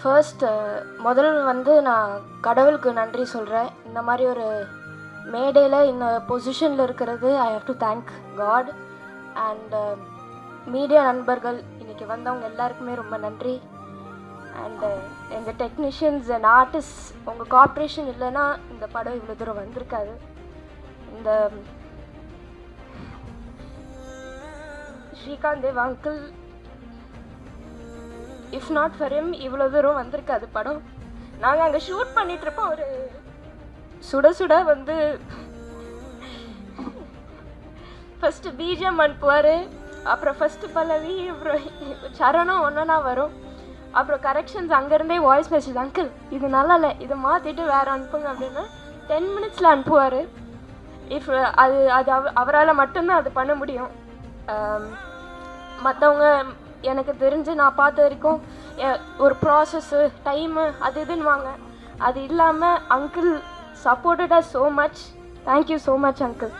First முதல்ல வந்து நான் கடவுளுக்கு நன்றி சொல்கிறேன். இந்த மாதிரி ஒரு மேடையில் இந்த பொசிஷனில் இருக்கிறது I have to thank God. And media நண்பர்கள் இன்றைக்கி வந்தவங்க எல்லாருக்குமே ரொம்ப நன்றி. அண்டு எங்கள் டெக்னீஷியன்ஸ் அண்ட் ஆர்டிஸ்ட், உங்கள் கோஆப்ரேஷன் இல்லைன்னா இந்த படம் இவ்வளோ தூரம் வந்திருக்காது. இந்த Srikanth Dev uncle, if not for him இவ்வளோ தூரம் வந்திருக்காது படம். நாங்கள் அங்கே ஷூட் பண்ணிகிட்ருப்போம், ஒரு சுட சுட வந்து ஃபஸ்ட்டு பிஜிஎம் அனுப்புவார், அப்புறம் ஃபஸ்ட்டு பல்லவி, அப்புறம் சரணம் ஒன்றா வரும், அப்புறம் கரெக்ஷன்ஸ் அங்கேருந்தே வாய்ஸ் மெசேஜ், அங்கிள் இது நல்லா இல்லை, இதை மாற்றிட்டு வேறு அனுப்புங்க அப்படின்னா 10 minutesல அனுப்புவார். இஃப் அது அது அவரால் மட்டும்தான் அது பண்ண முடியும். மற்றவங்க எனக்கு தெரிஞ்சு நான் பார்த்த வரைக்கும் ஒரு ப்ராசஸ்ஸு டைமு அது இதுன்னுவாங்க. அது இல்லாமல் uncle supported us so much. Thank you so much uncle.